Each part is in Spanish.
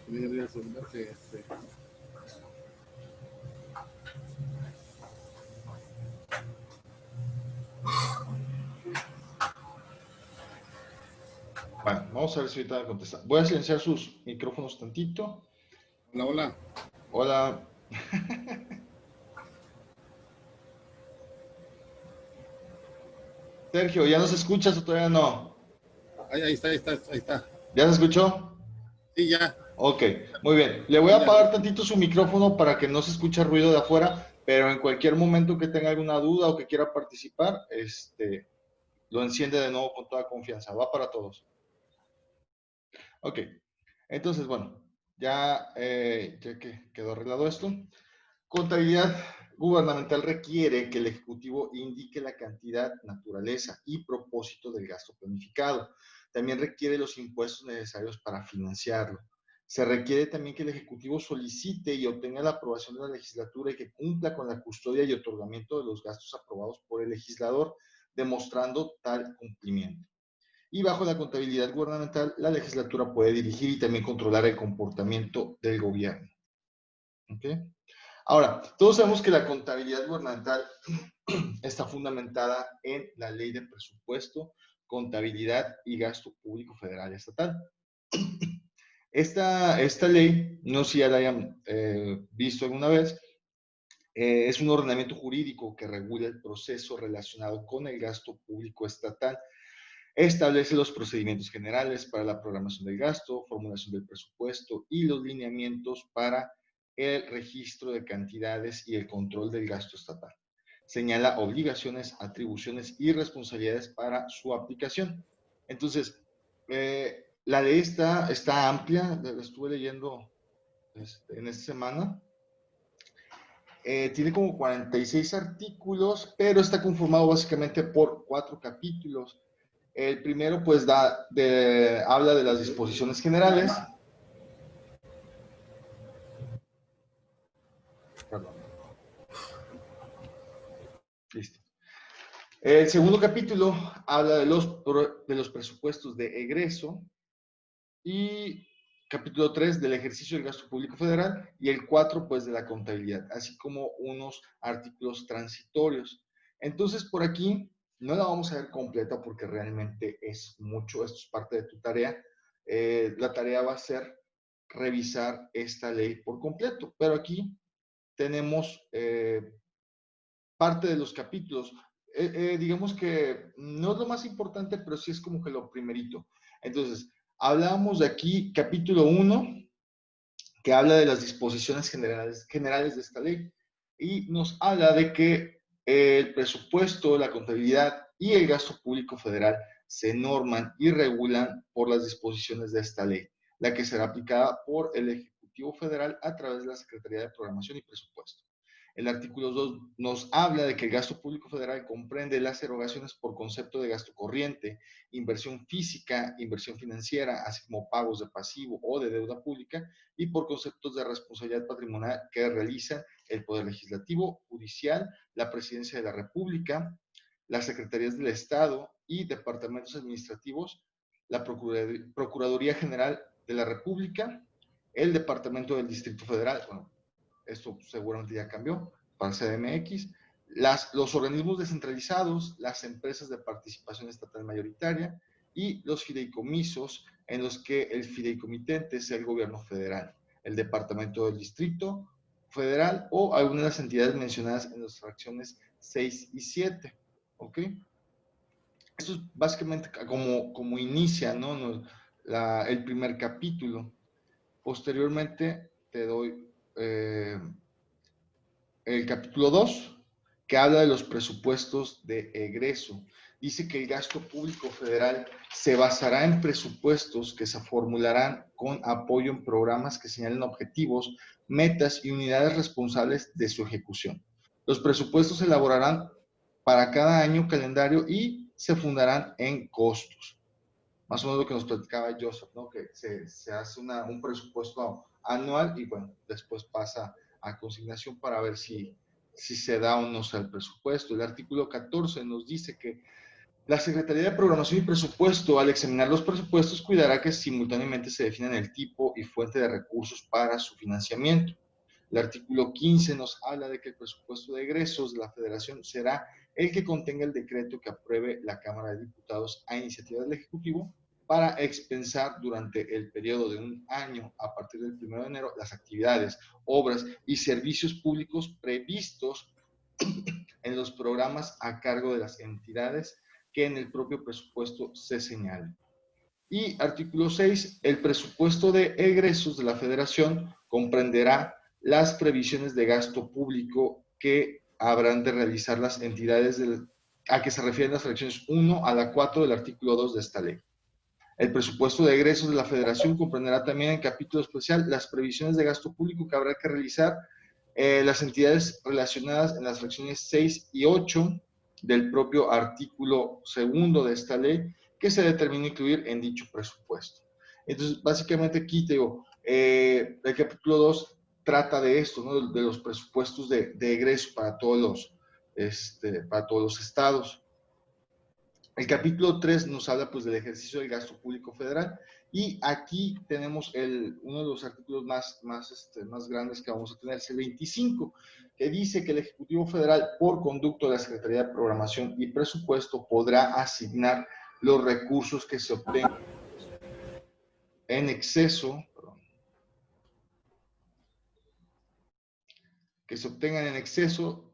Podría asegurar que Bueno, vamos a ver si ahorita me contesta. Voy a silenciar sus micrófonos tantito. hola, hola. Hola. Sergio, ¿ya nos escuchas o todavía no? Ahí está, ahí está, ahí está. ¿Ya se escuchó? Sí, ya. Ok, muy bien. Le voy a Sí, ya. apagar tantito su micrófono para que no se escuche ruido de afuera, pero en cualquier momento que tenga alguna duda o que quiera participar, lo enciende de nuevo con toda confianza. Va para todos. Ok, entonces, bueno, ya que quedó arreglado esto, contabilidad gubernamental requiere que el Ejecutivo indique la cantidad, naturaleza y propósito del gasto planificado. También requiere los impuestos necesarios para financiarlo. Se requiere también que el Ejecutivo solicite y obtenga la aprobación de la legislatura y que cumpla con la custodia y otorgamiento de los gastos aprobados por el legislador, demostrando tal cumplimiento. Y bajo la contabilidad gubernamental, la legislatura puede dirigir y también controlar el comportamiento del gobierno. ¿Okay? Ahora, todos sabemos que la contabilidad gubernamental está fundamentada en la ley de presupuesto, contabilidad y gasto público federal y estatal. Esta ley, no sé si ya la hayan visto alguna vez, es un ordenamiento jurídico que regula el proceso relacionado con el gasto público estatal. Establece los procedimientos generales para la programación del gasto, formulación del presupuesto y los lineamientos para el registro de cantidades y el control del gasto estatal. Señala obligaciones, atribuciones y responsabilidades para su aplicación. Entonces, la ley está amplia, la estuve leyendo en esta semana. Tiene como 46 artículos, pero está conformado básicamente por 4 capítulos. El primero, pues, habla de las disposiciones generales. Perdón. Listo. El segundo capítulo habla de los presupuestos de egreso. Y capítulo 3 del ejercicio del gasto público federal. Y el 4, pues, de la contabilidad, así como unos artículos transitorios. Entonces, por aquí no la vamos a ver completa porque realmente es mucho. Esto es parte de tu tarea. La tarea va a ser revisar esta ley por completo, pero aquí tenemos parte de los capítulos. Digamos que no es lo más importante, pero sí es como que lo primerito. Entonces, hablamos de aquí, capítulo 1, que habla de las disposiciones generales de esta ley y nos habla de que el presupuesto, la contabilidad y el gasto público federal se norman y regulan por las disposiciones de esta ley, la que será aplicada por el Ejecutivo Federal a través de la Secretaría de Programación y Presupuesto. El artículo 2 nos habla de que el gasto público federal comprende las erogaciones por concepto de gasto corriente, inversión física, inversión financiera, así como pagos de pasivo o de deuda pública, y por conceptos de responsabilidad patrimonial que realizan el Poder Legislativo, Judicial, la Presidencia de la República, las Secretarías del Estado y departamentos administrativos, la Procuraduría General de la República, el Departamento del Distrito Federal, bueno, esto seguramente ya cambió para CDMX, los organismos descentralizados, las empresas de participación estatal mayoritaria y los fideicomisos en los que el fideicomitente sea el gobierno federal, el departamento del distrito federal o algunas de las entidades mencionadas en las fracciones 6 y 7. ¿Ok? Esto es básicamente como inicia, ¿no? El primer capítulo. Posteriormente te doy el capítulo 2, que habla de los presupuestos de egreso. Dice que el gasto público federal se basará en presupuestos que se formularán con apoyo en programas que señalen objetivos, metas y unidades responsables de su ejecución. Los presupuestos se elaborarán para cada año calendario y se fundarán en costos. Más o menos lo que nos platicaba Joseph, ¿no? Que se hace un presupuesto anual y bueno, después pasa a consignación para ver si se da o no se da el presupuesto. El artículo 14 nos dice que La Secretaría de Programación y Presupuesto, al examinar los presupuestos, cuidará que simultáneamente se definan el tipo y fuente de recursos para su financiamiento. El artículo 15 nos habla de que el presupuesto de egresos de la Federación será el que contenga el decreto que apruebe la Cámara de Diputados a iniciativa del Ejecutivo para expensar durante el periodo de un año a partir del 1 de enero las actividades, obras y servicios públicos previstos en los programas a cargo de las entidades que en el propio presupuesto se señale. Y artículo 6, el presupuesto de egresos de la Federación comprenderá las previsiones de gasto público que habrán de realizar las entidades a que se refieren las fracciones 1 a la 4 del artículo 2 de esta ley. El presupuesto de egresos de la Federación comprenderá también en capítulo especial las previsiones de gasto público que habrá que realizar las entidades relacionadas en las fracciones 6 y 8 del propio artículo 2 de esta ley que se determina incluir en dicho presupuesto. Entonces, básicamente aquí te digo, el capítulo 2 trata de esto, ¿no? De los presupuestos de egreso para todos los estados. El capítulo 3 nos habla pues del ejercicio del gasto público federal y aquí tenemos uno de los artículos más grandes que vamos a tener, es el 25, que dice que el Ejecutivo Federal, por conducto de la Secretaría de Programación y Presupuesto, podrá asignar los recursos que se obtengan en exceso,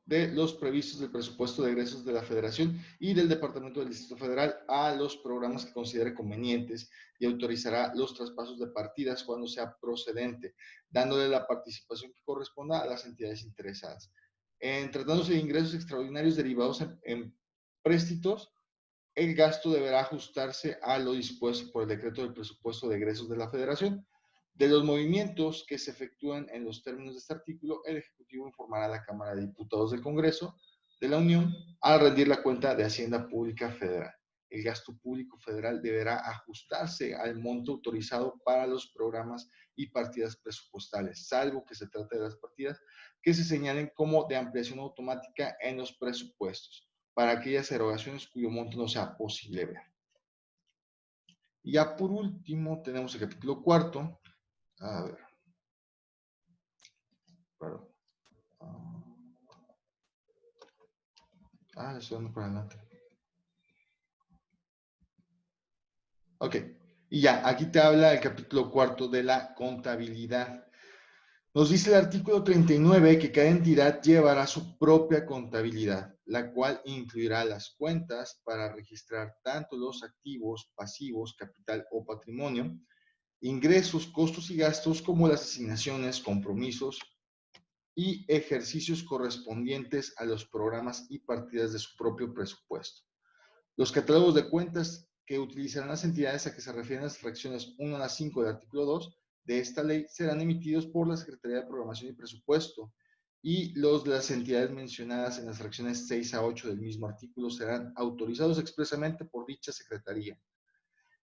de los previstos del presupuesto de egresos de la Federación y del Departamento del Distrito Federal a los programas que considere convenientes y autorizará los traspasos de partidas cuando sea procedente, dándole la participación que corresponda a las entidades interesadas. En tratándose de ingresos extraordinarios derivados en préstitos, el gasto deberá ajustarse a lo dispuesto por el decreto del presupuesto de egresos de la Federación. De los movimientos que se efectúan en los términos de este artículo, el Ejecutivo informará a la Cámara de Diputados del Congreso de la Unión al rendir la cuenta de Hacienda Pública Federal. El gasto público federal deberá ajustarse al monto autorizado para los programas y partidas presupuestales, salvo que se trate de las partidas que se señalen como de ampliación automática en los presupuestos, para aquellas erogaciones cuyo monto no sea posible ver. Y ya por último tenemos el capítulo 4. A ver. Perdón. Estoy dando para adelante. Ok. Y ya, aquí te habla el capítulo 4 de la contabilidad. Nos dice el artículo 39 que cada entidad llevará su propia contabilidad, la cual incluirá las cuentas para registrar tanto los activos, pasivos, capital o patrimonio, ingresos, costos y gastos, como las asignaciones, compromisos y ejercicios correspondientes a los programas y partidas de su propio presupuesto. Los catálogos de cuentas que utilizarán las entidades a que se refieren las fracciones 1 a la 5 del artículo 2 de esta ley serán emitidos por la Secretaría de Programación y Presupuesto, y los de las entidades mencionadas en las fracciones 6 a 8 del mismo artículo serán autorizados expresamente por dicha Secretaría.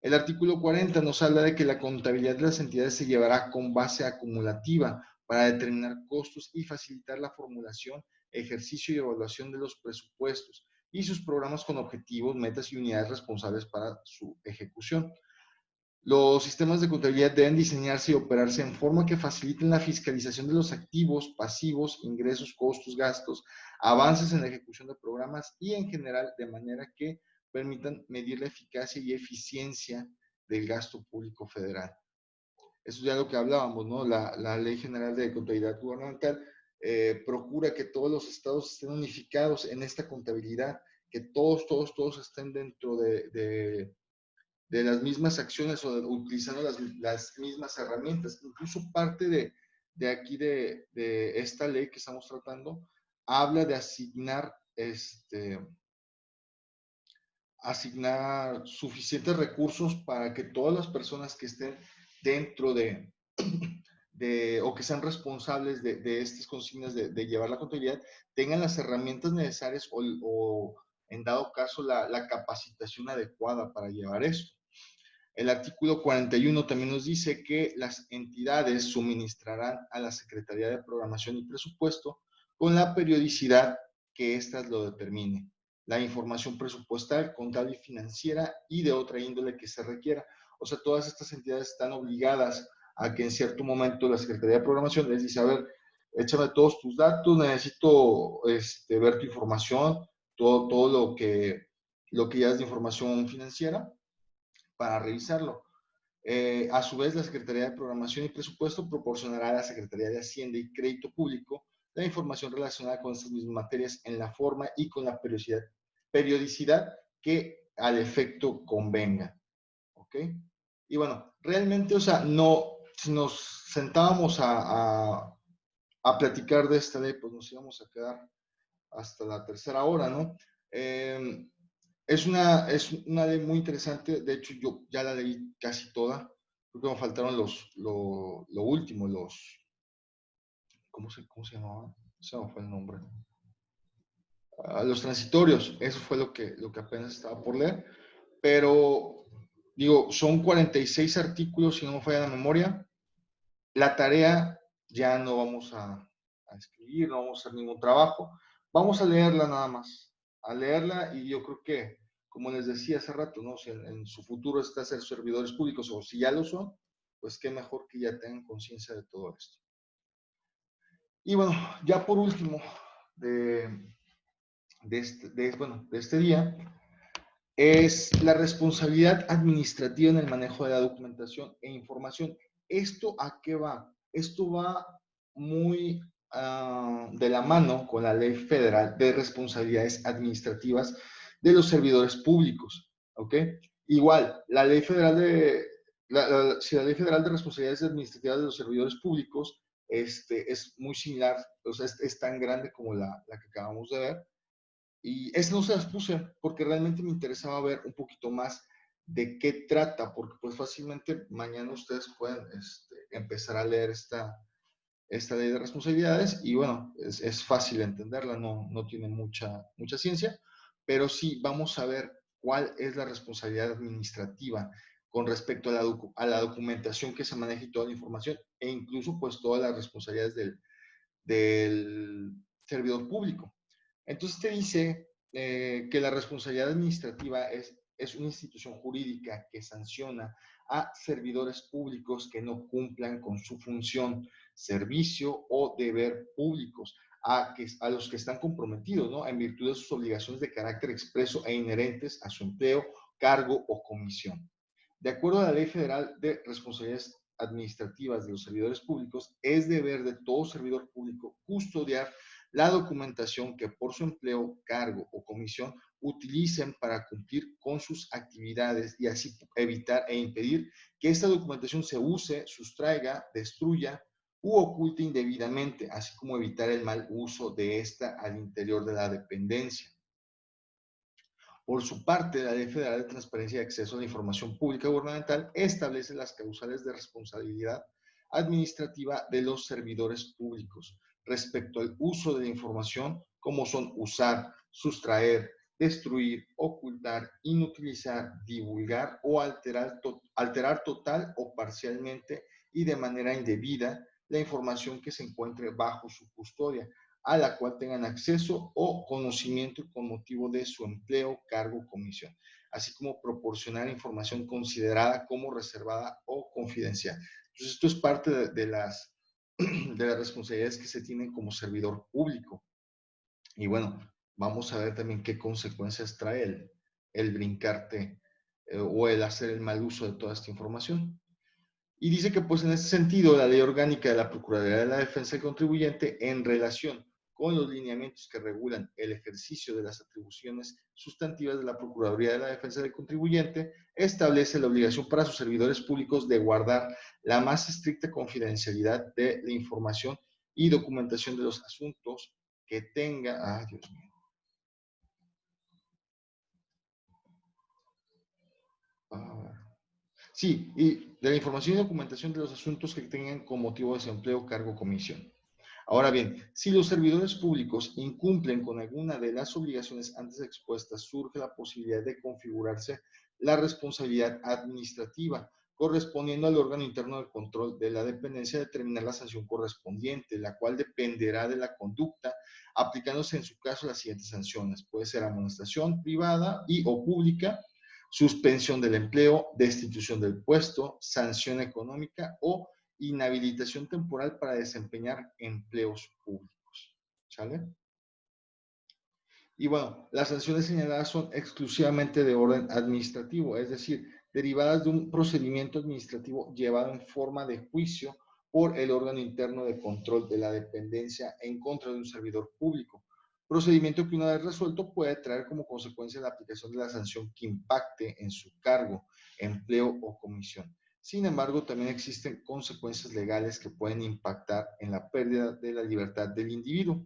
El artículo 40 nos habla de que la contabilidad de las entidades se llevará con base acumulativa para determinar costos y facilitar la formulación, ejercicio y evaluación de los presupuestos y sus programas con objetivos, metas y unidades responsables para su ejecución. Los sistemas de contabilidad deben diseñarse y operarse en forma que faciliten la fiscalización de los activos, pasivos, ingresos, costos, gastos, avances en la ejecución de programas y en general de manera que permitan medir la eficacia y eficiencia del gasto público federal. Eso es ya lo que hablábamos, ¿no? La Ley General de Contabilidad Gubernamental procura que todos los estados estén unificados en esta contabilidad, que todos estén dentro de las mismas acciones o utilizando las mismas herramientas. Incluso parte de aquí de esta ley que estamos tratando habla de asignar suficientes recursos para que todas las personas que estén dentro o que sean responsables de estas consignas de llevar la contabilidad tengan las herramientas necesarias o en dado caso la capacitación adecuada para llevar esto. El artículo 41 también nos dice que las entidades suministrarán a la Secretaría de Programación y Presupuesto con la periodicidad que éstas lo determine la información presupuestal, contable y financiera y de otra índole que se requiera. O sea, todas estas entidades están obligadas a que en cierto momento la Secretaría de Programación les dice, a ver, échame todos tus datos, necesito ver tu información, todo lo que ya es de información financiera para revisarlo. A su vez, la Secretaría de Programación y Presupuesto proporcionará a la Secretaría de Hacienda y Crédito Público la información relacionada con estas mismas materias en la forma y con la periodicidad que al efecto convenga. ¿Ok? Y bueno, realmente, o sea, no, si nos sentábamos a platicar de esta ley, pues nos íbamos a quedar hasta la tercera hora, ¿no? Es una ley muy interesante, de hecho yo ya la leí casi toda, creo que me faltaron lo último, ¿cómo se llamaba? Se me fue el nombre. Los transitorios, eso fue lo que apenas estaba por leer, pero digo, son 46 artículos, si no me falla la memoria. La tarea ya no vamos a escribir, no vamos a hacer ningún trabajo, vamos a leerla nada más, a leerla y yo creo que, como les decía hace rato, ¿no? Si en su futuro está ser servidores públicos o si ya lo son, pues qué mejor que ya tengan conciencia de todo esto. Y bueno, ya por último, de este día, es la responsabilidad administrativa en el manejo de la documentación e información. ¿Esto a qué va? Esto va muy de la mano con la Ley Federal de Responsabilidades Administrativas de los Servidores Públicos. ¿Ok? Igual, la Ley Federal la Ley Federal de Responsabilidades Administrativas de los Servidores Públicos es muy similar, o sea, es tan grande como la que acabamos de ver. Y esas no se las puse porque realmente me interesaba ver un poquito más de qué trata, porque pues fácilmente mañana ustedes pueden empezar a leer esta ley de responsabilidades y bueno, es fácil entenderla, no tiene mucha ciencia, pero sí vamos a ver cuál es la responsabilidad administrativa con respecto a la documentación que se maneja y toda la información e incluso pues todas las responsabilidades del servidor público. Entonces te dice que la responsabilidad administrativa es una institución jurídica que sanciona a servidores públicos que no cumplan con su función, servicio o deber públicos, a los que están comprometidos, ¿no? En virtud de sus obligaciones de carácter expreso e inherentes a su empleo, cargo o comisión. De acuerdo a la Ley Federal de Responsabilidades Administrativas de los Servidores Públicos, es deber de todo servidor público custodiar la documentación que por su empleo, cargo o comisión utilicen para cumplir con sus actividades y así evitar e impedir que esta documentación se use, sustraiga, destruya u oculte indebidamente, así como evitar el mal uso de esta al interior de la dependencia. Por su parte, la Ley Federal de Transparencia y Acceso a la Información Pública Gubernamental establece las causales de responsabilidad administrativa de los servidores públicos respecto al uso de la información, como son usar, sustraer, destruir, ocultar, inutilizar, divulgar o alterar total o parcialmente y de manera indebida la información que se encuentre bajo su custodia, a la cual tengan acceso o conocimiento con motivo de su empleo, cargo o comisión, así como proporcionar información considerada como reservada o confidencial. Entonces, esto es parte de las responsabilidades que se tienen como servidor público. Y bueno, vamos a ver también qué consecuencias trae el brincarte o el hacer el mal uso de toda esta información. Y dice que pues en ese sentido la Ley Orgánica de la Procuraduría de la Defensa del Contribuyente en relación con los lineamientos que regulan el ejercicio de las atribuciones sustantivas de la Procuraduría de la Defensa del Contribuyente, establece la obligación para sus servidores públicos de guardar la más estricta confidencialidad de la información y documentación de los asuntos que tenga. Ay, Dios mío. Sí, y de la información y documentación de los asuntos que tengan con motivo de su empleo, cargo o comisión. Ahora bien, si los servidores públicos incumplen con alguna de las obligaciones antes expuestas, surge la posibilidad de configurarse la responsabilidad administrativa correspondiendo al órgano interno de control de la dependencia determinar la sanción correspondiente, la cual dependerá de la conducta, aplicándose en su caso las siguientes sanciones. Puede ser amonestación privada y o pública, suspensión del empleo, destitución del puesto, sanción económica o inhabilitación temporal para desempeñar empleos públicos. ¿Sale? Y bueno, las sanciones señaladas son exclusivamente de orden administrativo, es decir, derivadas de un procedimiento administrativo llevado en forma de juicio por el órgano interno de control de la dependencia en contra de un servidor público. Procedimiento que una vez resuelto puede traer como consecuencia la aplicación de la sanción que impacte en su cargo, empleo o comisión. Sin embargo, también existen consecuencias legales que pueden impactar en la pérdida de la libertad del individuo.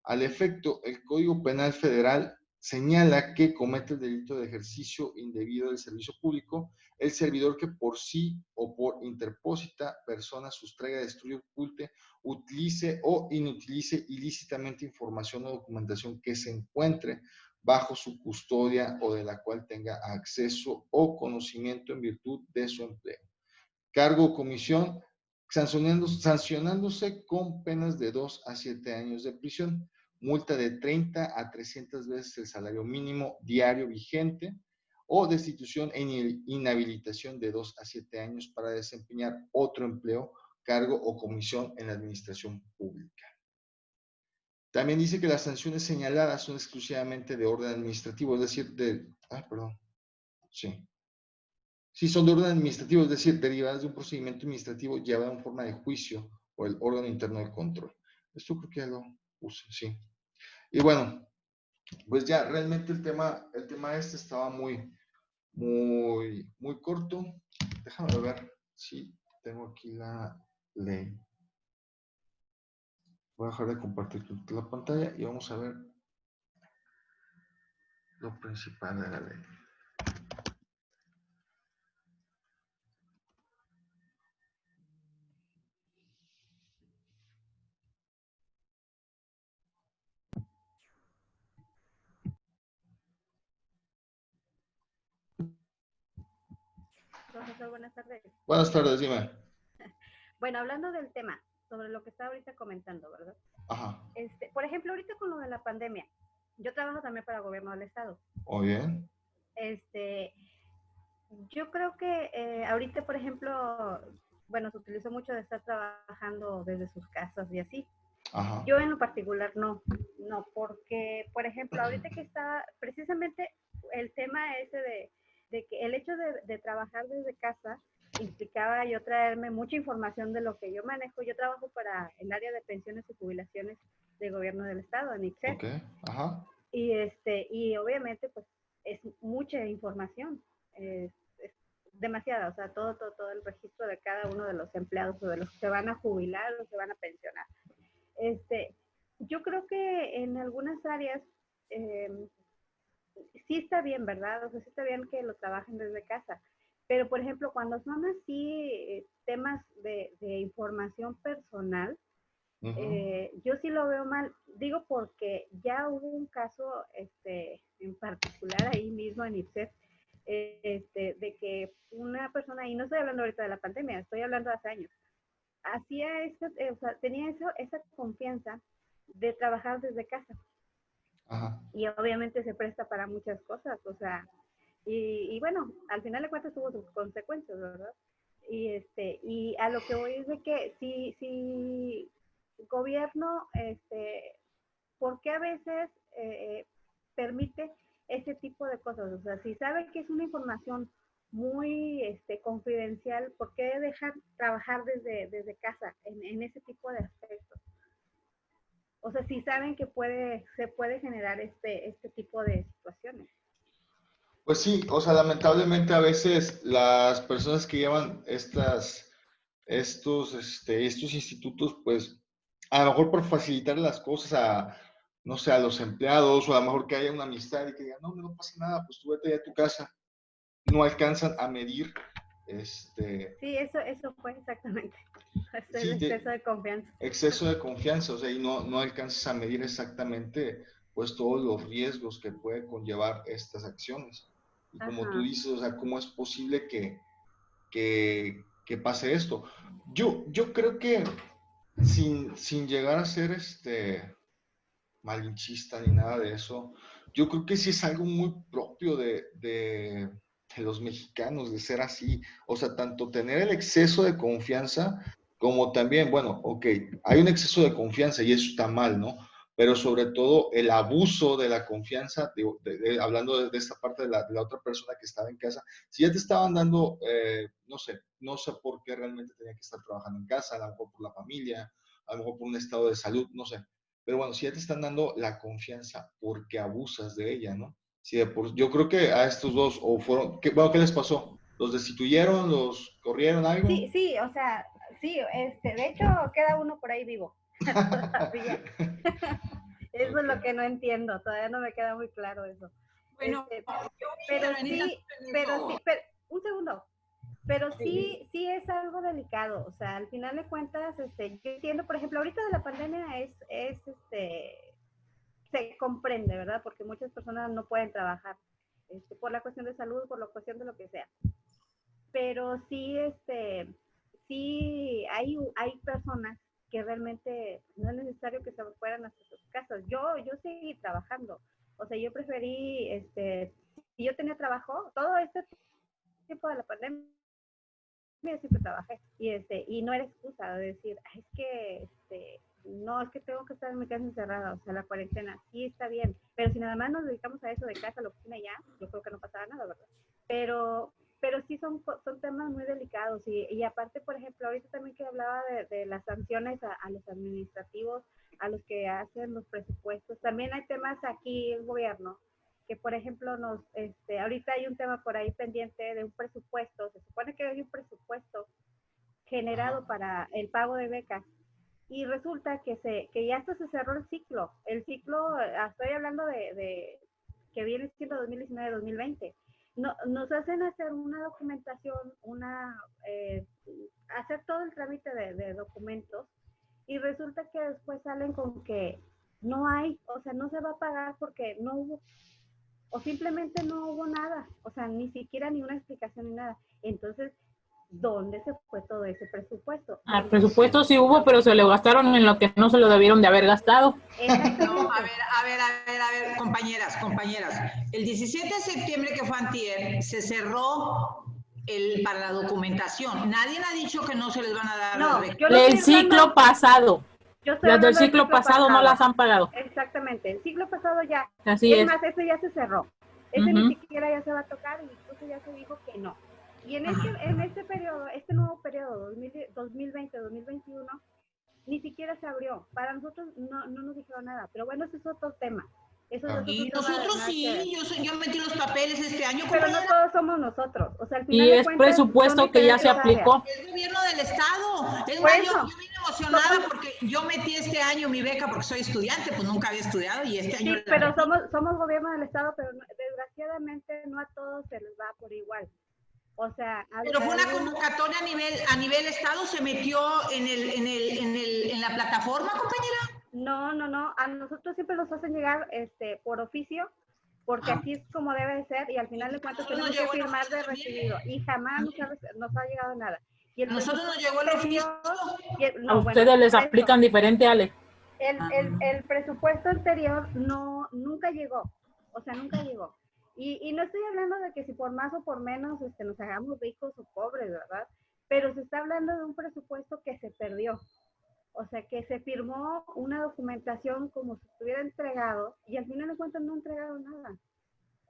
Al efecto, el Código Penal Federal señala que comete el delito de ejercicio indebido del servicio público el servidor que por sí o por interpósita persona sustraiga, destruya, oculte, utilice o inutilice ilícitamente información o documentación que se encuentre bajo su custodia o de la cual tenga acceso o conocimiento en virtud de su empleo. Cargo o comisión sancionándose con penas de 2 a 7 años de prisión, multa de 30 a 300 veces el salario mínimo diario vigente o destitución e inhabilitación de 2 a 7 años para desempeñar otro empleo, cargo o comisión en la administración pública. También dice que las sanciones señaladas son exclusivamente de orden administrativo, es decir, Sí, son de orden administrativo, es decir, derivadas de un procedimiento administrativo llevado en forma de juicio por el órgano interno de control. Esto creo que ya lo puse, sí. Y bueno, pues ya realmente el tema este estaba muy corto. Déjame ver si tengo aquí la ley. Voy a dejar de compartir la pantalla y vamos a ver lo principal de la ley. Profesor, buenas tardes. Buenas tardes, dime. Bueno, hablando del tema, sobre lo que está ahorita comentando, ¿verdad? Ajá. Por ejemplo, ahorita con lo de la pandemia, yo trabajo también para el gobierno del estado. Muy bien. Yo creo que ahorita, por ejemplo, bueno, se utilizó mucho de estar trabajando desde sus casas y así. Ajá. Yo en lo particular no, porque, por ejemplo, ahorita que está precisamente el tema ese de que el hecho de trabajar desde casa implicaba yo traerme mucha información de lo que yo manejo. Yo trabajo para el área de pensiones y jubilaciones del gobierno del estado, en ICSED. Ok, ajá. Y obviamente, pues, es mucha información, es demasiada, o sea, todo el registro de cada uno de los empleados o de los que se van a jubilar o se van a pensionar. Yo creo que en algunas áreas sí está bien, ¿verdad? O sea, sí está bien que lo trabajen desde casa. Pero, por ejemplo, cuando son así temas de información personal, yo sí lo veo mal. Digo porque ya hubo un caso en particular ahí mismo en IPSET, de que una persona, y no estoy hablando ahorita de la pandemia, estoy hablando de hace años, hacía o sea, tenía esa confianza de trabajar desde casa. Ajá. Y obviamente se presta para muchas cosas, o sea, y bueno, al final de cuentas tuvo sus consecuencias, ¿verdad? Y a lo que voy es de que si gobierno, ¿por qué a veces permite ese tipo de cosas? O sea, si sabe que es una información muy confidencial, ¿por qué dejar trabajar desde casa en ese tipo de aspectos? O sea, si saben que se puede generar este tipo de situaciones. Pues sí, o sea, lamentablemente a veces las personas que llevan estos institutos, pues a lo mejor por facilitar las cosas a, no sé, a los empleados, o a lo mejor que haya una amistad y que digan, no, no pasa nada, pues tú vete ya a tu casa, no alcanzan a medir, Sí, eso fue exactamente. Es el sí, exceso de confianza. exceso de confianza, o sea, y no alcanzas a medir exactamente, pues todos los riesgos que puede conllevar estas acciones. Y como tú Ajá. dices, o sea, ¿cómo es posible que que pase esto. Yo creo que sin llegar a ser malinchista ni nada de eso, yo creo que sí es algo muy propio de los mexicanos, de ser así. O sea, tanto tener el exceso de confianza como también, bueno, ok, hay un exceso de confianza y eso está mal, ¿no? Pero sobre todo el abuso de la confianza, hablando de esta parte de la otra persona que estaba en casa, si ya te estaban dando, no sé por qué realmente tenía que estar trabajando en casa, a lo mejor por la familia, a lo mejor por un estado de salud, no sé. Pero bueno, si ya te están dando la confianza porque abusas de ella, ¿no? Si yo creo que a estos dos, o fueron, ¿qué les pasó? ¿Los destituyeron? ¿Los corrieron algo? Sí, sí, o sea, sí, de hecho queda uno por ahí vivo todavía. Eso es lo Ok. que no entiendo, todavía no me queda muy claro eso. Bueno, Este, yo voy a pero intervenir sí, tantito en eso. un segundo, pero Sí. sí es algo delicado, o sea, al final de cuentas, yo entiendo, por ejemplo, ahorita de la pandemia se comprende, ¿verdad? Porque muchas personas no pueden trabajar, por la cuestión de salud, por la cuestión de lo que sea. Pero sí, sí hay personas que realmente no es necesario que se fueran hasta sus casas. Yo seguí trabajando, o sea, yo preferí, si yo tenía trabajo, todo este tiempo de la pandemia siempre trabajé y no era excusa de decir, "Ay, es que no, es que tengo que estar en mi casa encerrada, o sea, la cuarentena sí está bien, pero si nada más nos dedicamos a eso de casa a la oficina ya, yo creo que no pasaba nada, ¿verdad? Pero sí son temas muy delicados y aparte, por ejemplo, ahorita también que hablaba de las sanciones a los administrativos, a los que hacen los presupuestos, también hay temas aquí en el gobierno que por ejemplo ahorita hay un tema por ahí pendiente de un presupuesto, se supone que hay un presupuesto generado Ajá. para el pago de becas y resulta que ya hasta se cerró el ciclo, estoy hablando de que viene siendo 2019-2020. No, nos hacen hacer una documentación, hacer todo el trámite de documentos y resulta que después salen con que no hay, o sea, no se va a pagar porque no hubo o simplemente no hubo nada, o sea, ni siquiera ni una explicación ni nada. Entonces, ¿dónde se fue todo ese presupuesto? Al Sí. presupuesto sí hubo, pero se lo gastaron en lo que no se lo debieron de haber gastado. No, Exactamente. a ver, compañeras. El 17 de septiembre, que fue antier, se cerró para la documentación. Nadie ha dicho que no se les van a dar las No, becas. yo lo El estoy ciclo hablando, pasado. yo estoy Las del hablando del ciclo ciclo pasado no las pasado. han pagado. Exactamente, el ciclo pasado ya, Así es es. más, ese ya se cerró. Ese ni Ujú. siquiera ya se va a tocar y incluso ya se dijo que no. Y en este periodo, este nuevo periodo, 2020-2021, ni siquiera se abrió. Para nosotros no nos dijeron nada, pero bueno, ese es otro tema. Eso es Ah, otro Y tema, nosotros nada que ver. sí, yo metí los papeles este año, Pero no compañera. todos somos nosotros. O sea, al final Y de es cuentas son presupuesto que ya se diferentes áreas. aplicó. Es gobierno del estado. Es Por más, eso, yo vine emocionada somos, porque yo metí este año mi beca porque soy estudiante, pues nunca había estudiado y este año sí, la pero metí. somos gobierno del Estado, pero desgraciadamente no a todos se les va por igual. O sea, Pero a fue una algunos, convocatoria a nivel estado, se metió en la plataforma, compañera. no, a nosotros siempre nos hacen llegar por oficio, porque Ah, así es como debe de ser, y al y final de a cuentas nosotros nos tenemos que llegó el firmar oficio de también. recibido, y jamás nos ha llegado nada. Y el A nosotros nos presupuesto llegó el oficio. anterior, A no, bueno, ustedes les por eso, aplican diferente, Ale. el presupuesto anterior nunca llegó, o sea, nunca llegó. Y no estoy hablando de que si por más o por menos nos hagamos ricos o pobres, ¿verdad? Pero se está hablando de un presupuesto que se perdió. O sea, que se firmó una documentación como si estuviera entregado y al final de cuentas no entregaron nada.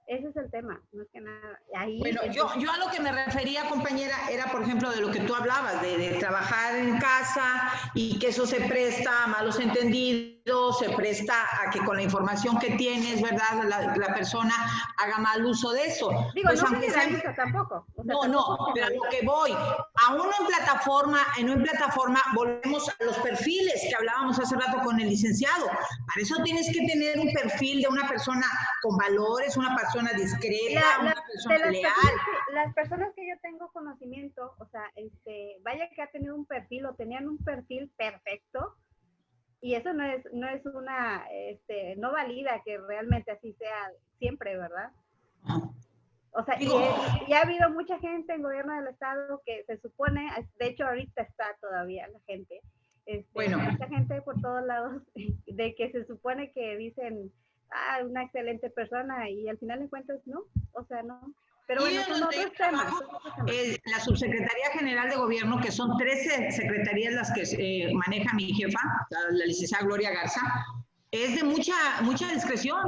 Ese es el tema, más que nada. Ahí, Bueno, entonces, yo a lo que me refería, compañera, era, por ejemplo, de lo que tú hablabas, de trabajar en casa y que eso se presta a malos entendidos, se presta a que con la información que tienes, ¿verdad?, la persona haga mal uso de eso. digo, Pues no aunque sea... generaliza tampoco. O sea, No, tampoco pero a lo generaliza. que voy, a uno en una plataforma, volvemos a los perfiles que hablábamos hace rato con el licenciado. Para eso tienes que tener un perfil de una persona con valores, una persona discreta, una persona leal. Las personas que yo tengo conocimiento, o sea, vaya que ha tenido un perfil o tenían un perfil perfecto, y eso no es no valida que realmente así sea siempre, ¿verdad? O sea, Digo, y ha habido mucha gente en gobierno del estado que se supone, de hecho ahorita está todavía la gente, bueno, mucha gente por todos lados, de que se supone que dicen, una excelente persona, y al final de cuentas no, o sea, no. Pero y bueno, en son donde yo otros temas. trabajo, Son otros temas. la Subsecretaría General de Gobierno, que son 13 secretarías las que maneja mi jefa, la licenciada Gloria Garza, es de mucha discreción,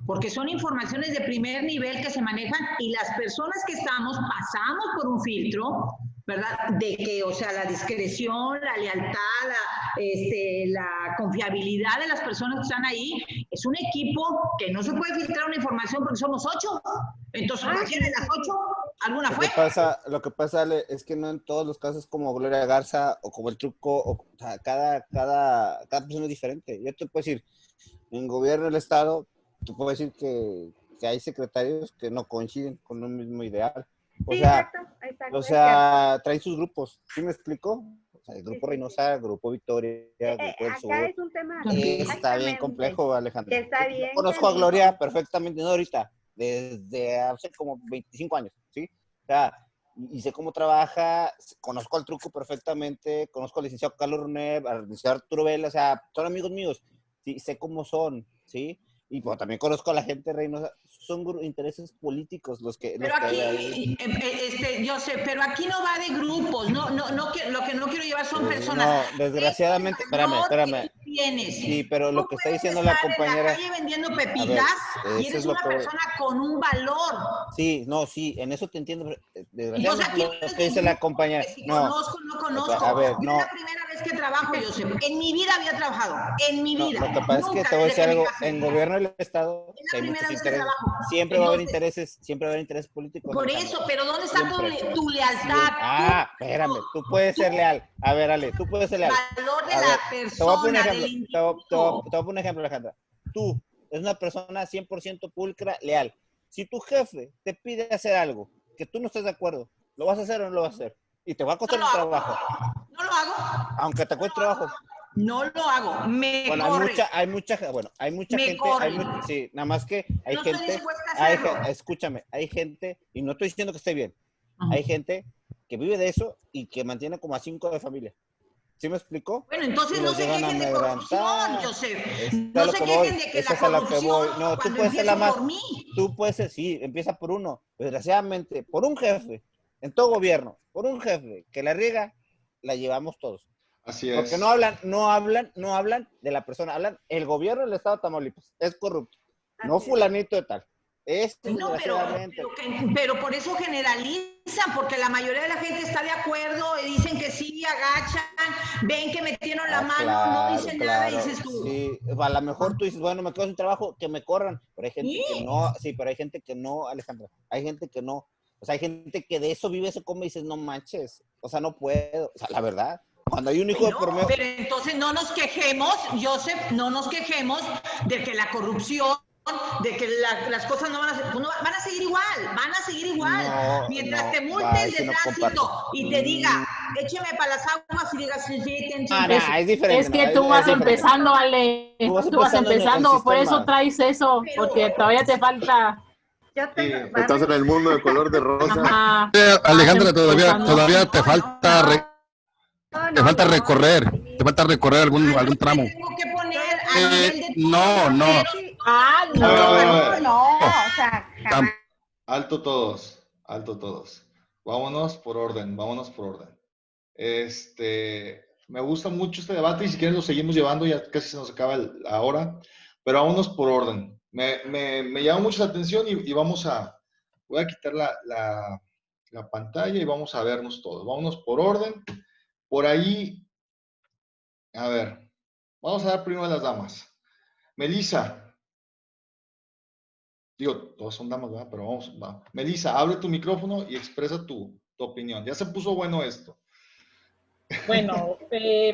porque son informaciones de primer nivel que se manejan y las personas que estamos pasamos por un filtro, ¿verdad? De que, o sea, la discreción, la lealtad, la confiabilidad de las personas que están ahí, es un equipo que no se puede filtrar una información porque somos 8. Entonces, ¿quién de las 8? ¿Alguna fue? Lo que pasa, Ale, es que no en todos los casos como Gloria Garza o como el Truco, o sea, cada persona es diferente. Yo te puedo decir, en gobierno del estado, te puedo decir que hay secretarios que no coinciden con un mismo ideal. O Sí, sea, exacto. o sea, traen sus grupos. ¿Sí me explico? O sea, el grupo Sí. Reynosa, el grupo Victoria, el grupo del Acá Sur. es un tema Está bien exactamente. complejo, Alejandro. Está Yo bien conozco a canijo. Gloria perfectamente, no ahorita, desde hace como 25 años, ¿sí? O sea, y sé cómo trabaja, conozco al Truco perfectamente, conozco al licenciado Carlos Runev, al licenciado Arturo Vela, o sea, son amigos míos, ¿sí? Sé cómo son, ¿sí? Y pues, también conozco a la gente Reynosa, son intereses políticos los que Pero hay ahí. aquí, yo sé, pero aquí no va de grupos, no, lo que no quiero llevar son personas. No, desgraciadamente, Ese valor espérame. que tú tienes. Sí, pero lo Tú que está puedes diciendo la estar compañera, en la calle vendiendo a ver, pepitas y eso eres es lo una que voy. persona con un valor. Sí, no, sí, en eso te entiendo. Pero, Entonces desgraciadamente aquí no lo es que de dice la grupos, compañera, que si no, conozco, no conozco. a ver, Yo es no, la primera vez que trabajo, Joseph. En mi vida había trabajado, en mi no, vida. lo que pasa es que Nunca, te voy a desde decir que me algo, casé. en gobierno del Estado, Es si la hay primera muchos vez que intereses, trabajo. Siempre Entonces, va a haber intereses políticos, por Alejandra, eso, pero ¿dónde está siempre. tu lealtad? Espérame, tú puedes ser leal, a ver, Ale, tú puedes ser leal, Valor de a la ver, te voy a poner un persona, del ejemplo, te voy individuo. a poner un ejemplo, Alejandra, tú eres una persona 100% pulcra, leal, si tu jefe te pide hacer algo que tú no estés de acuerdo, ¿lo vas a hacer o no lo vas a hacer? Y te va a No costar lo un hago. trabajo, No lo hago. aunque te No cueste lo hago. trabajo. No lo hago. Me Bueno, corre. hay mucha Me gente, corre. sí, nada más que hay No estoy gente, dispuesta a hacerlo. escúchame, hay gente, y no estoy diciendo que esté bien, Ajá. hay gente que vive de eso y que mantiene como a 5 de familia. ¿Sí me explicó? Bueno, entonces Y no los se llegan a quejen de corrupción, amedrentar. Joseph. Eso es a No lo se que voy, quejen de que eso la es a lo que corrupción, voy. No, tú cuando puedes ser la empiezo más, por mí. tú puedes ser, sí, empieza por uno. Desgraciadamente, por un jefe, en todo gobierno, por un jefe que la riega, la llevamos todos. Así Porque es. no hablan de la persona, hablan el gobierno del estado de Tamaulipas, es corrupto, no Así es. fulanito de tal. No, Desgraciadamente. pero por eso generalizan, porque la mayoría de la gente está de acuerdo y dicen que sí, agachan, ven que metieron la mano, no dicen nada y dices tú. Sí, a lo mejor tú dices, bueno, me quedo sin trabajo, que me corran, pero hay gente ¿Sí? que no, sí, pero hay gente que no, Alejandra, hay gente que no, o sea, hay gente que de eso vive, se come y dices, no manches, o sea, no puedo, o sea, la verdad, cuando hay un hijo de por medio. Pero entonces no nos quejemos, Joseph, no nos quejemos de que la corrupción, de que las cosas no van a ser, pues no, van a seguir igual. No, Mientras no, te multe va, el de si no tránsito comparto. y te diga, écheme para las aguas y digas, sí, Es diferente. Es que No, tú vas diferente. empezando, Ale. Tú vas Tú vas empezando en el por eso sistema. traes eso, porque todavía te falta. Yo tengo, Sí. Estás en el mundo de color de rosa. Ajá. Alejandra, Empezando. todavía te falta, te falta recorrer, sí. te falta recorrer algún tramo. tengo que poner a nivel de No. Sí. Ah, A ver, a ver. No, o sea, jamás. Alto todos, alto todos. Vámonos por orden. Me gusta mucho este debate y si quieren lo seguimos llevando, ya casi se nos acaba la hora, pero vámonos por orden. Me llama mucho la atención y voy a quitar la pantalla y vamos a vernos todos. Vámonos por orden. Por ahí, a ver, vamos a dar primero a las damas. Melissa, digo, todas son damas, ¿verdad? Pero va. Melissa, abre tu micrófono y expresa tu opinión. Ya se puso bueno esto. Bueno,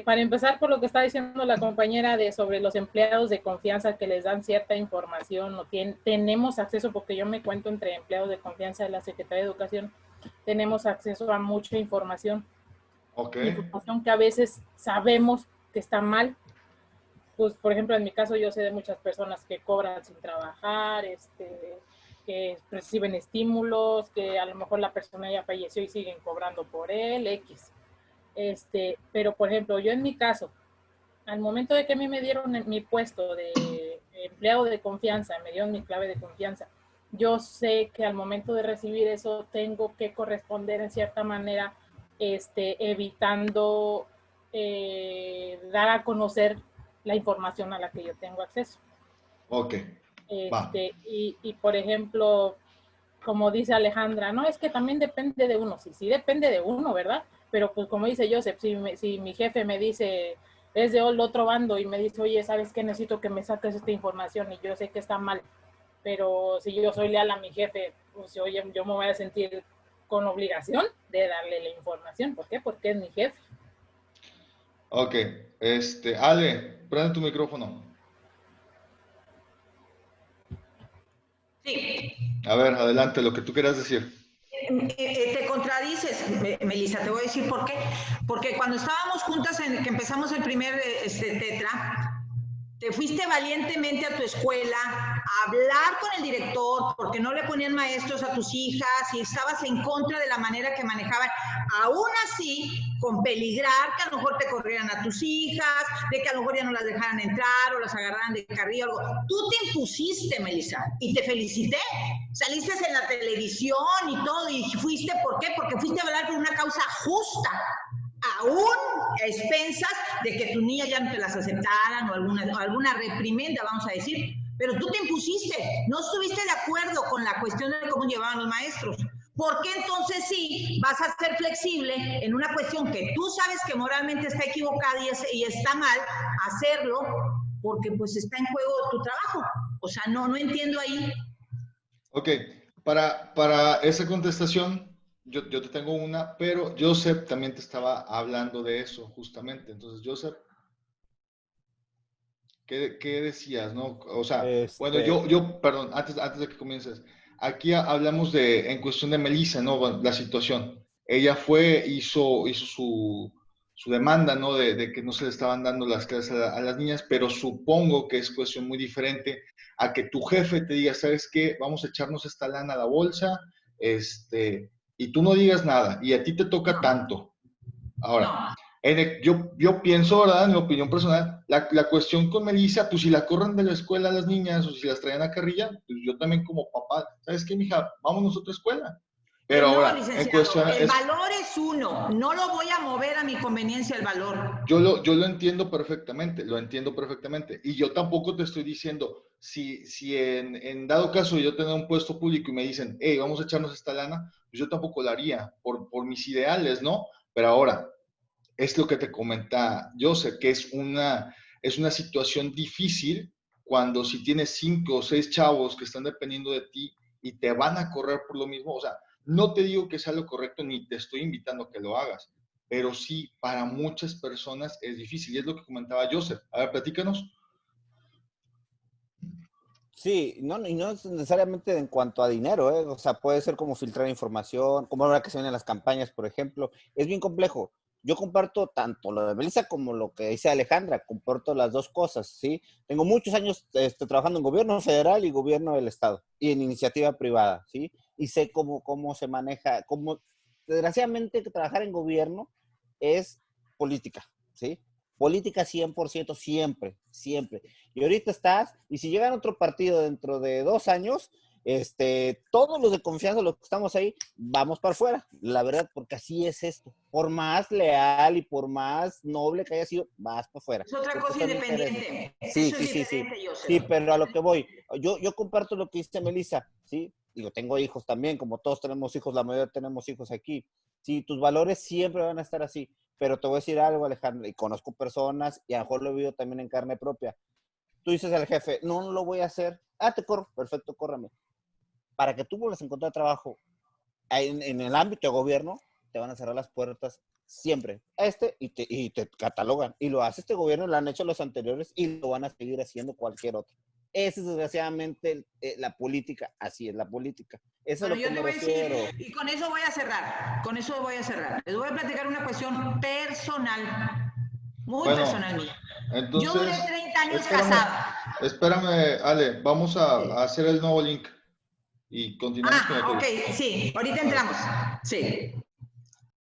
para empezar por lo que está diciendo la compañera sobre los empleados de confianza que les dan cierta información, tenemos acceso, porque yo me cuento entre empleados de confianza de la Secretaría de Educación, tenemos acceso a mucha información. Ok. Información que a veces sabemos que está mal. Pues, por ejemplo, en mi caso yo sé de muchas personas que cobran sin trabajar, que reciben estímulos, que a lo mejor la persona ya falleció y siguen cobrando por él, X. Pero por ejemplo, yo en mi caso, al momento de que a mí me dieron mi puesto de empleado de confianza, me dieron mi clave de confianza, yo sé que al momento de recibir eso tengo que corresponder en cierta manera, evitando dar a conocer la información a la que yo tengo acceso. Ok, va. Y por ejemplo, como dice Alejandra, no, es que también depende de uno. Sí depende de uno, ¿verdad? Pero pues como dice Joseph, si mi jefe me dice, es de otro bando y me dice, oye, ¿sabes qué? Necesito que me saques esta información y yo sé que está mal, pero si yo soy leal a mi jefe, pues oye, yo me voy a sentir con obligación de darle la información. ¿Por qué? Porque es mi jefe. Ok, Ale, prende tu micrófono. Sí. A ver, adelante, lo que tú quieras decir. Te contradices, Melissa, te voy a decir por qué. Porque cuando estábamos juntas, que empezamos el primer tetra, te fuiste valientemente a tu escuela a hablar con el director porque no le ponían maestros a tus hijas y estabas en contra de la manera que manejaban. Aún así, con peligrar que a lo mejor te corrieran a tus hijas, de que a lo mejor ya no las dejaran entrar o las agarraran de carril o algo. Tú te impusiste, Melissa, y te felicité. Saliste en la televisión y todo y fuiste, ¿por qué? Porque fuiste a hablar por una causa justa. Aún a expensas de que tus niñas ya no te las aceptaran o alguna reprimenda, vamos a decir, pero tú te impusiste, no estuviste de acuerdo con la cuestión de cómo llevaban los maestros. ¿Por qué entonces sí vas a ser flexible en una cuestión que tú sabes que moralmente está equivocada y está mal hacerlo? Porque pues está en juego tu trabajo. O sea, no entiendo ahí. Ok, para esa contestación, yo te tengo una, pero Joseph también te estaba hablando de eso, justamente. Entonces, Joseph, ¿qué decías, no? O sea, bueno, perdón, antes de que comiences, aquí hablamos en cuestión de Melissa, ¿no? Bueno, la situación. Ella hizo su demanda, ¿no? De que no se le estaban dando las clases a las niñas, pero supongo que es cuestión muy diferente a que tu jefe te diga, ¿sabes qué? Vamos a echarnos esta lana a la bolsa, y tú no digas nada, y a ti te toca tanto. Ahora, yo pienso, ¿verdad? En mi opinión personal, la cuestión con Melissa, pues si la corren de la escuela a las niñas o si las traen a carrilla, pues yo también como papá, ¿sabes qué, mija? Vámonos a otra escuela. Pero no, ahora, licenciado, en cuestión... el valor es uno, no lo voy a mover a mi conveniencia el valor. Yo lo entiendo perfectamente, Y yo tampoco te estoy diciendo, si en dado caso yo tengo un puesto público y me dicen, hey, vamos a echarnos esta lana, pues yo tampoco lo haría por mis ideales, ¿no? Pero ahora, es lo que te comenta Joseph, que es una situación difícil cuando si tienes 5 o 6 chavos que están dependiendo de ti y te van a correr por lo mismo. O sea, no te digo que sea lo correcto ni te estoy invitando a que lo hagas, pero sí, para muchas personas es difícil. Y es lo que comentaba Joseph. A ver, platícanos. Sí, y no es necesariamente en cuanto a dinero, ¿eh? O sea, puede ser como filtrar información, como ahora que se vienen las campañas, por ejemplo. Es bien complejo. Yo comparto tanto lo de Melissa como lo que dice Alejandra, comparto las dos cosas, ¿sí? Tengo muchos años trabajando en gobierno federal y gobierno del estado, y en iniciativa privada, ¿sí? Y sé cómo se maneja, desgraciadamente trabajar en gobierno es política, ¿sí? Política 100% siempre, siempre. Y ahorita y si llegan otro partido dentro de 2 años, todos los de confianza, los que estamos ahí, vamos para afuera, la verdad, porque así es esto. Por más leal y por más noble que haya sido, vas para afuera. Es otra cosa independiente. Sí, sí, pero a lo que voy, yo comparto lo que dice Melissa, ¿sí? Digo, tengo hijos también, como todos tenemos hijos, la mayoría tenemos hijos aquí. Sí, tus valores siempre van a estar así, pero te voy a decir algo, Alejandro, y conozco personas, y a lo mejor lo he vivido también en carne propia. Tú dices al jefe, no lo voy a hacer. Te corro, perfecto, córrame. Para que tú vuelvas a encontrar trabajo en el ámbito de gobierno, te van a cerrar las puertas siempre. Y te catalogan. Y lo hace este gobierno, lo han hecho los anteriores y lo van a seguir haciendo cualquier otro. Esa es desgraciadamente la política, así es la política. Eso es lo que me refiero. Y con eso voy a cerrar, Les voy a platicar una cuestión personal, muy personal mía. Entonces, yo duré 30 años casada. Espérame, Ale, vamos a hacer el nuevo link. y continuamos con la ok, sí, ahorita entramos. Sí.